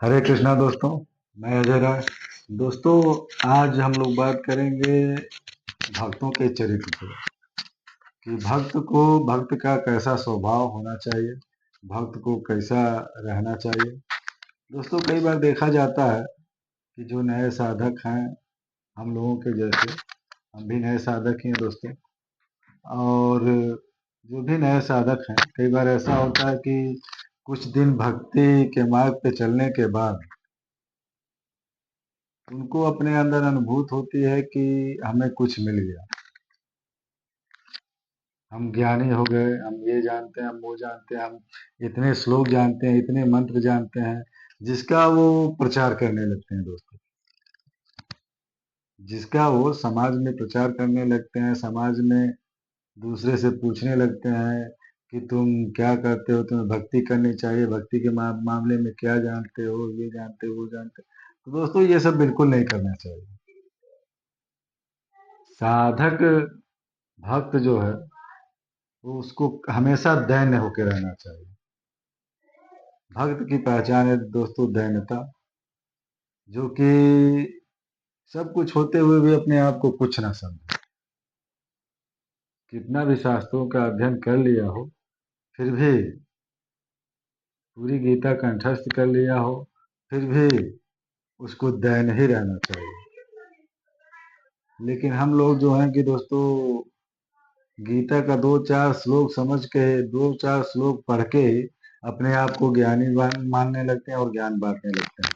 हरे कृष्णा दोस्तों। मैं अजय राय। दोस्तों, आज हम लोग बात करेंगे भक्तों के चरित्र पे कि भक्त का कैसा स्वभाव होना चाहिए, भक्त को कैसा रहना चाहिए। दोस्तों, कई बार देखा जाता है कि जो नए साधक हैं, हम लोगों के जैसे, हम भी नए साधक ही हैं दोस्तों। और जो भी नए साधक हैं, कई बार ऐसा होता है कि कुछ दिन भक्ति के मार्ग पे चलने के बाद उनको अपने अंदर अनुभूत होती है कि हमें कुछ मिल गया, हम ज्ञानी हो गए, हम ये जानते हैं, हम वो जानते हैं, हम इतने श्लोक जानते हैं, इतने मंत्र जानते हैं, जिसका वो प्रचार करने लगते हैं दोस्तों। जिसका वो समाज में प्रचार करने लगते हैं, समाज में दूसरे से पूछने लगते हैं कि तुम क्या करते हो, तुम्हें भक्ति करनी चाहिए, भक्ति के मामले में क्या जानते हो, ये जानते हो, वो जानते हो। तो दोस्तों, ये सब बिल्कुल नहीं करना चाहिए। साधक भक्त जो है, वो उसको हमेशा दैन्य होकर रहना चाहिए। भक्त की पहचान है दोस्तों दैन्यता, जो कि सब कुछ होते हुए भी अपने आप को कुछ ना समझे। कितना भी शास्त्रों का अध्ययन कर लिया हो, फिर भी पूरी गीता कंठस्थ कर लिया हो, फिर भी उसको दैन्य ही रहना चाहिए। लेकिन हम लोग जो हैं कि दोस्तों, गीता का दो चार श्लोक समझ के, दो चार श्लोक पढ़ के ही अपने आप को ज्ञानी मानने लगते हैं और ज्ञान बांटने लगते हैं।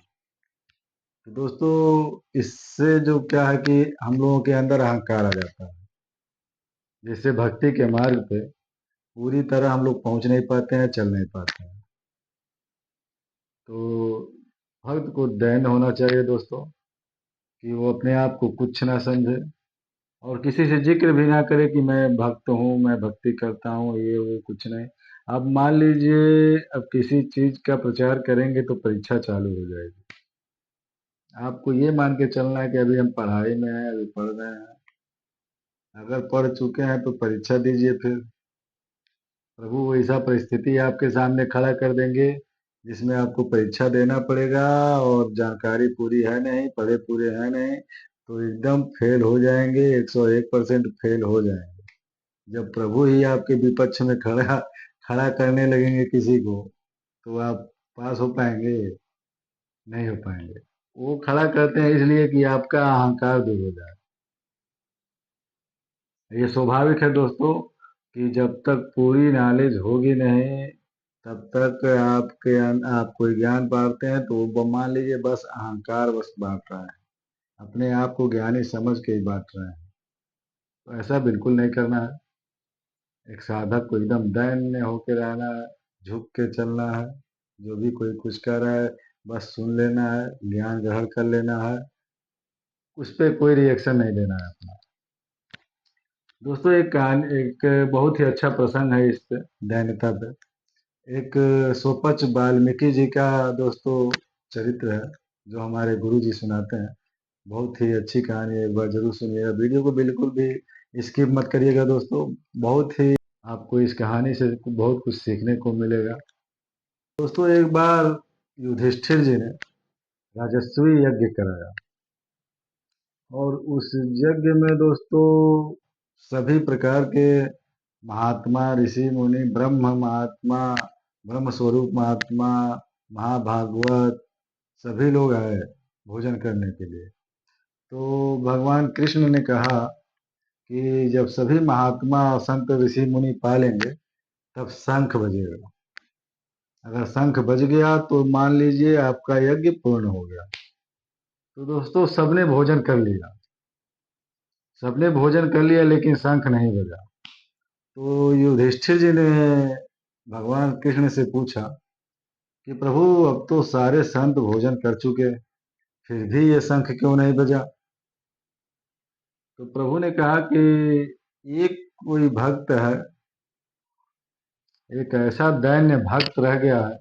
तो दोस्तों, इससे जो क्या है कि हम लोगों के अंदर अहंकार आ जाता है, जिससे भक्ति के मार्ग पे पूरी तरह हम लोग पहुंच नहीं पाते हैं, चल नहीं पाते हैं। तो भक्त को दैन्य होना चाहिए दोस्तों, कि वो अपने आप को कुछ ना समझे और किसी से जिक्र भी ना करे कि मैं भक्त हूँ, मैं भक्ति करता हूँ, ये वो कुछ नहीं। अब मान लीजिए, अब किसी चीज का प्रचार करेंगे तो परीक्षा चालू हो जाएगी। आपको ये मान के चलना है कि अभी हम पढ़ाई में हैं, अभी पढ़ रहे हैं। अगर पढ़ चुके हैं तो परीक्षा दीजिए। फिर प्रभु वैसा परिस्थिति आपके सामने खड़ा कर देंगे जिसमें आपको परीक्षा देना पड़ेगा, और जानकारी पूरी है नहीं, पढ़े पूरे हैं नहीं, तो एकदम फेल हो जाएंगे, 101% फेल हो जाएंगे। जब प्रभु ही आपके विपक्ष में खड़ा खड़ा करने लगेंगे किसी को, तो आप पास हो पाएंगे? नहीं हो पाएंगे। वो खड़ा करते हैं इसलिए कि आपका अहंकार दूर हो जाए। ये स्वाभाविक है दोस्तों, कि जब तक पूरी नॉलेज होगी नहीं, तब तक आप कोई ज्ञान बांटते हैं तो वो मान लीजिए बस अहंकार बस बांट रहा है, अपने आप को ज्ञानी समझ के ही बांट रहे हैं। तो ऐसा बिल्कुल नहीं करना है। एक साधक को एकदम दैन्य होके रहना है, झुक के चलना है। जो भी कोई कुछ कह रहा है, बस सुन लेना है, ज्ञान ग्रहण कर लेना है, उस पर कोई रिएक्शन नहीं देना है अपना। दोस्तों, एक बहुत ही अच्छा प्रसंग है इस पे, दैन्यता पे। एक सोपच वाल्मीकि जी का दोस्तों चरित्र है, जो हमारे गुरु जी सुनाते हैं। बहुत ही अच्छी कहानी है, एक बार जरूर सुनिएगा। वीडियो को बिल्कुल भी स्किप मत करिएगा दोस्तों। बहुत ही आपको इस कहानी से बहुत कुछ सीखने को मिलेगा। दोस्तों, एक बार युधिष्ठिर जी ने राजस्वी यज्ञ कराया, और उस यज्ञ में दोस्तों सभी प्रकार के महात्मा, ऋषि मुनि, ब्रह्म महात्मा, ब्रह्म स्वरूप महात्मा, महाभागवत, सभी लोग आए भोजन करने के लिए। तो भगवान कृष्ण ने कहा कि जब सभी महात्मा, संत, ऋषि मुनि पालेंगे, तब शंख बजेगा। अगर शंख बज गया तो मान लीजिए आपका यज्ञ पूर्ण हो गया। तो दोस्तों, सबने भोजन कर लिया, सबने भोजन कर लिया, लेकिन शंख नहीं बजा। तो युधिष्ठिर जी ने भगवान कृष्ण से पूछा कि प्रभु, अब तो सारे संत भोजन कर चुके, फिर भी ये शंख क्यों नहीं बजा? तो प्रभु ने कहा कि एक कोई भक्त है, एक ऐसा दैन्य भक्त रह गया है,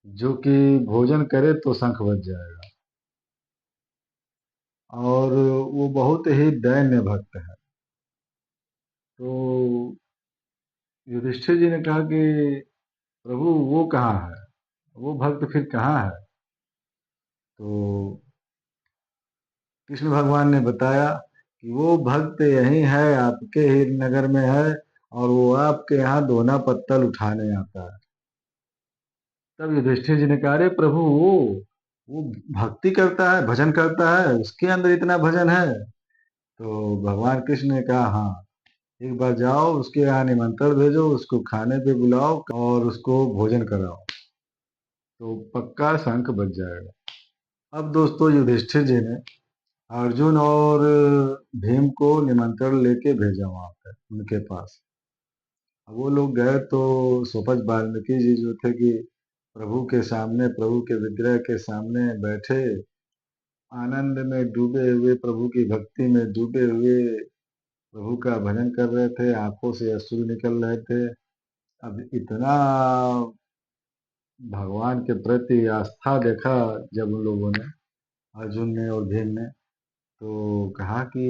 जो कि भोजन करे तो शंख बज जाएगा, और वो बहुत ही दैन्य भक्त है। तो युधिष्ठिर जी ने कहा कि प्रभु, वो कहाँ है, वो भक्त फिर कहाँ है? तो कृष्ण भगवान ने बताया कि वो भक्त यही है, आपके ही नगर में है, और वो आपके यहाँ दोना पत्तल उठाने आता है। तब युधिष्ठिर जी ने कहा, अरे प्रभु, वो भक्ति करता है, भजन करता है, उसके अंदर इतना भजन है। तो भगवान कृष्ण ने कहा, हाँ, एक बार जाओ, उसके यहाँ निमंत्रण भेजो, उसको खाने पे बुलाओ और उसको भोजन कराओ, तो पक्का शंख बज जाएगा। अब दोस्तों, युधिष्ठिर जी ने अर्जुन और भीम को निमंत्रण लेके भेजा वहां पे उनके पास। अब वो लोग गए तो सुपच वाल्मीकि जी जो थे कि प्रभु के सामने, प्रभु के विग्रह के सामने बैठे, आनंद में डूबे हुए, प्रभु की भक्ति में डूबे हुए प्रभु का भजन कर रहे थे, आंखों से अश्रु निकल रहे थे। अब इतना भगवान के प्रति आस्था देखा जब उन लोगों ने, अर्जुन ने और भीम ने, तो कहा कि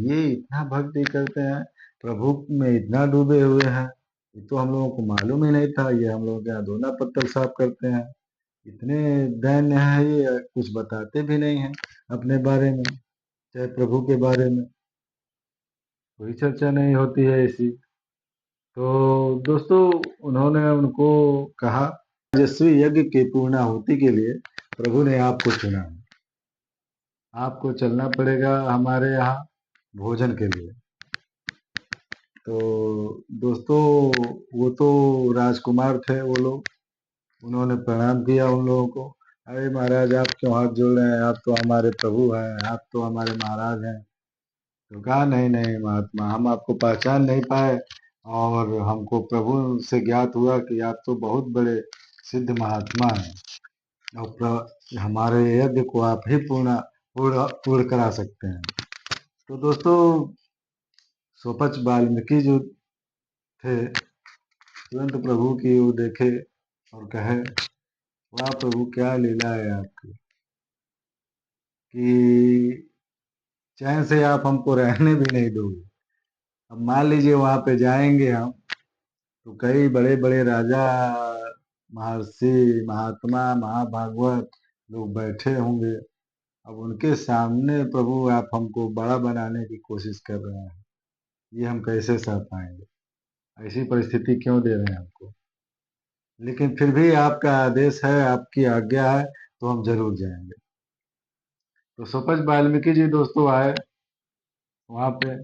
ये इतना भक्ति करते हैं, प्रभु में इतना डूबे हुए हैं, ये तो हम लोगों को मालूम ही नहीं था, ये हम लोगों के यहाँ दोना पत्तल साफ करते हैं, इतने दैन्य है, ये कुछ बताते भी नहीं है अपने बारे में, चाहे प्रभु के बारे में कोई चर्चा नहीं होती है ऐसी। तो दोस्तों, उन्होंने उनको कहा, यशस्वी यज्ञ की पूर्णाहुति के लिए प्रभु ने आपको चुना है, आपको चलना पड़ेगा हमारे यहाँ भोजन के लिए। तो दोस्तों, वो तो राजकुमार थे वो लोग, उन्होंने प्रणाम किया उन लोगों को। अरे महाराज, आप क्यों हाथ जोड़ रहे हैं, आप तो हमारे प्रभु हैं, आप तो हमारे महाराज हैं। तो कहा, नहीं नहीं महात्मा, हम आपको पहचान नहीं पाए, और हमको प्रभु से ज्ञात हुआ कि आप तो बहुत बड़े सिद्ध महात्मा हैं, और हमारे यज्ञ को आप ही पूर्ण पूर्ण पूर्ण करा सकते हैं। तो दोस्तों, स्वपच वाल्मीकि जो थे, तुरंत प्रभु की ओर देखे और कहे, वाह प्रभु, क्या लीला है आपकी, कि चैन से आप हमको रहने भी नहीं दोगे। अब मान लीजिए वहां पे जाएंगे हम, तो कई बड़े बड़े राजा, महर्षि, महात्मा, महाभागवत लोग बैठे होंगे। अब उनके सामने प्रभु आप हमको बड़ा बनाने की कोशिश कर रहे हैं, ये हम कैसे सह पाएंगे, ऐसी परिस्थिति क्यों दे रहे हैं हमको। लेकिन फिर भी आपका आदेश है, आपकी आज्ञा है, तो हम जरूर जाएंगे। तो सुपच वाल्मीकि जी दोस्तों आए वहां पे,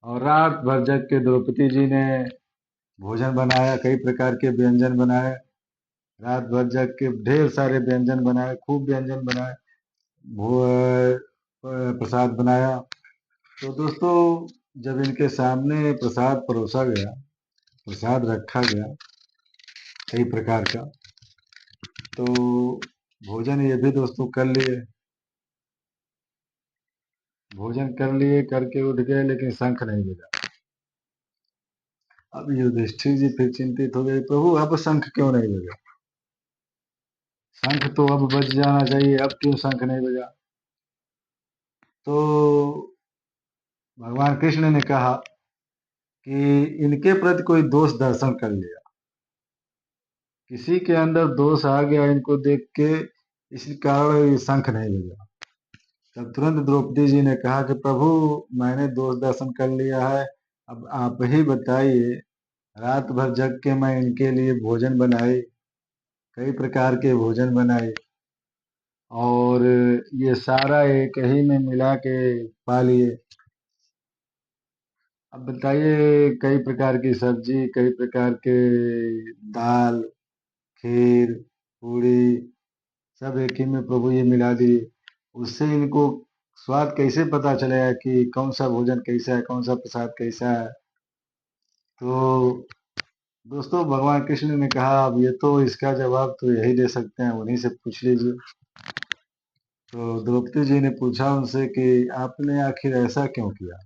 और रात भर जग के द्रौपदी जी ने भोजन बनाया, कई प्रकार के व्यंजन बनाए, रात भर जग के ढेर सारे व्यंजन बनाए, खूब व्यंजन बनाए, प्रसाद बनाया। तो दोस्तों, जब इनके सामने प्रसाद परोसा गया, प्रसाद रखा गया कई प्रकार का, तो भोजन ये भी दोस्तों कर लिए, भोजन कर लिए, करके उठ गए, लेकिन शंख नहीं बजा। अब युधिष्ठिर जी फिर चिंतित हो गए, प्रभु अब शंख क्यों नहीं बजा, शंख तो अब बज जाना चाहिए, अब क्यों शंख नहीं बजा। तो भगवान कृष्ण ने कहा कि इनके प्रति कोई दोष दर्शन कर लिया, किसी के अंदर दोष आ गया इनको देख के, इसी कारण ये शंख नहीं बजा। तब तुरंत द्रौपदी जी ने कहा कि प्रभु, मैंने दोष दर्शन कर लिया है, अब आप ही बताइए, रात भर जग के मैं इनके लिए भोजन बनाई, कई प्रकार के भोजन बनाए, और ये सारा एक ही में मिला के पा लिए। अब बताइए, कई प्रकार की सब्जी, कई प्रकार के दाल, खीर, पूड़ी, सब एक ही में प्रभु ये मिला दिए। उससे इनको स्वाद कैसे पता चलेगा कि कौन सा भोजन कैसा है, कौन सा प्रसाद कैसा है। तो दोस्तों, भगवान कृष्ण ने कहा, अब ये तो इसका जवाब तो यही दे सकते हैं, उन्हीं से पूछ लीजिए। तो द्रौपदी जी ने पूछा उनसे कि आपने आखिर ऐसा क्यों किया,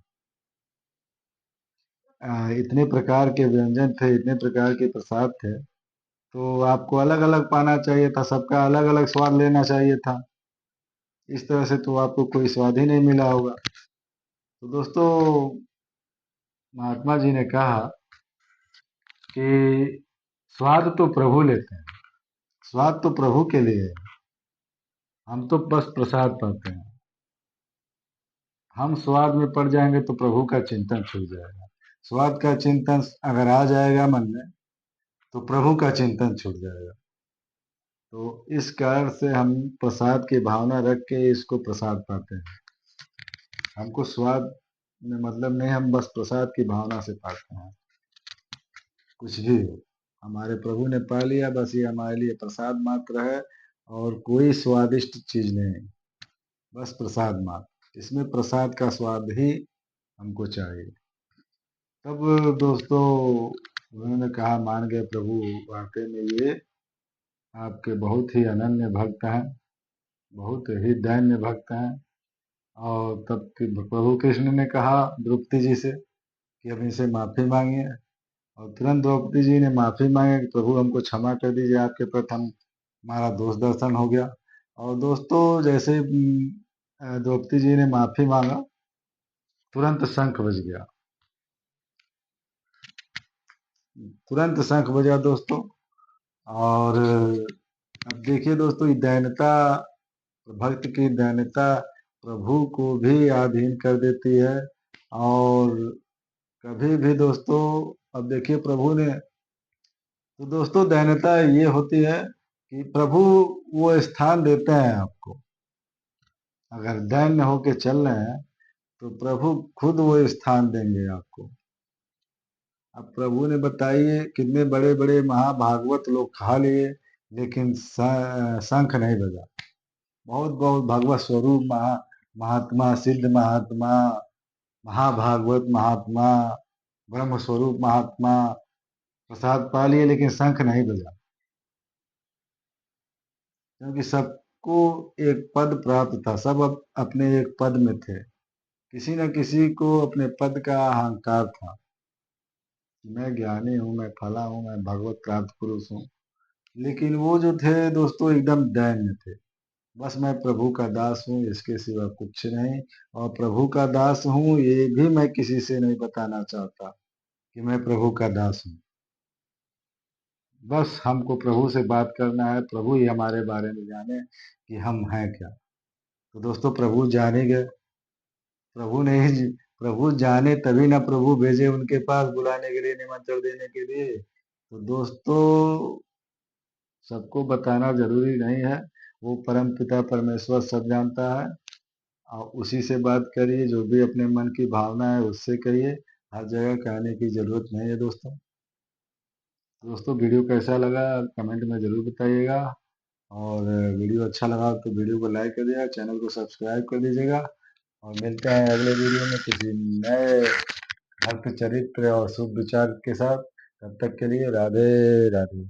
इतने प्रकार के व्यंजन थे, इतने प्रकार के प्रसाद थे, तो आपको अलग अलग पाना चाहिए था, सबका अलग अलग स्वाद लेना चाहिए था, इस तरह से तो आपको कोई स्वाद ही नहीं मिला होगा। तो दोस्तों, महात्मा जी ने कहा कि स्वाद तो प्रभु लेते हैं, स्वाद तो प्रभु के लिए है, हम तो बस प्रसाद पाते हैं। हम स्वाद में पड़ जाएंगे तो प्रभु का चिंतन छूट जाएगा। स्वाद का चिंतन अगर आ जाएगा मन में तो प्रभु का चिंतन छूट जाएगा। तो इस कारण से हम प्रसाद की भावना रख के इसको प्रसाद पाते हैं। हमको स्वाद में मतलब नहीं, हम बस प्रसाद की भावना से पाते हैं। कुछ भी हो, हमारे प्रभु ने पा लिया, बस ये हमारे लिए प्रसाद मात्र है और कोई स्वादिष्ट चीज नहीं, बस प्रसाद मात्र। इसमें प्रसाद का स्वाद ही हमको चाहिए। तब दोस्तों उन्होंने कहा, मान गए प्रभु, वाकई में ये आपके बहुत ही अनन्य भक्त हैं, बहुत ही दैन्य भक्त हैं। और तब कि प्रभु कृष्ण ने कहा द्रौपदी जी से कि अब इनसे माफी मांगिए। और तुरंत द्रौपदी जी ने माफी मांगी कि प्रभु हमको क्षमा कर दीजिए, आपके प्रति हम हमारा दोष दर्शन हो गया। और दोस्तों जैसे द्रौपदी जी ने माफी मांगा, तुरंत शंख बज गया। तुरंत शंख बजा दोस्तों। और अब देखिए दोस्तों, ये दैन्यता, भक्त की दैन्यता प्रभु को भी अधीन कर देती है। और कभी भी दोस्तों, अब देखिए प्रभु ने, तो दोस्तों दैन्यता ये होती है कि प्रभु वो स्थान देते हैं आपको। अगर दैन्य होके चल रहे हैं तो प्रभु खुद वो स्थान देंगे आपको। अब प्रभु ने बताइए कितने बड़े बड़े महाभागवत लोग खा लिए, लेकिन शंख नहीं बजा। बहुत बहुत भगवत स्वरूप महात्मा, सिद्ध महात्मा, महाभागवत महात्मा, ब्रह्म स्वरूप महात्मा प्रसाद पा लिए, लेकिन शंख नहीं बजा। क्योंकि सबको एक पद प्राप्त था, सब अपने एक पद में थे। किसी न किसी को अपने पद का अहंकार था, मैं ज्ञानी हूँ, मैं फला हूँ, मैं भगवत प्राप्त पुरुष हूँ। लेकिन वो जो थे दोस्तों एकदम दैन्य थे। बस मैं प्रभु का दास हूँ, इसके सिवा कुछ नहीं। और प्रभु का दास हूँ ये भी मैं किसी से नहीं बताना चाहता कि मैं प्रभु का दास हूँ। बस हमको प्रभु से बात करना है, प्रभु ही हमारे बारे में जाने कि हम हैं क्या। तो दोस्तों प्रभु जाने गए, प्रभु ने ही, प्रभु जाने तभी ना प्रभु भेजे उनके पास बुलाने के लिए, निमंत्रण देने के लिए। तो दोस्तों सबको बताना जरूरी नहीं है, वो परम पिता परमेश्वर सब जानता है। और उसी से बात करिए, जो भी अपने मन की भावना है उससे कहिए। हर जगह कहने की जरूरत नहीं है दोस्तों। दोस्तों वीडियो कैसा लगा कमेंट में जरूर बताइएगा। और वीडियो अच्छा लगा तो वीडियो को लाइक कर दीजिएगा, चैनल को सब्सक्राइब कर दीजिएगा। और मिलते हैं अगले वीडियो में किसी नए भक्त चरित्र और शुभ विचार के साथ। तब तक के लिए राधे राधे।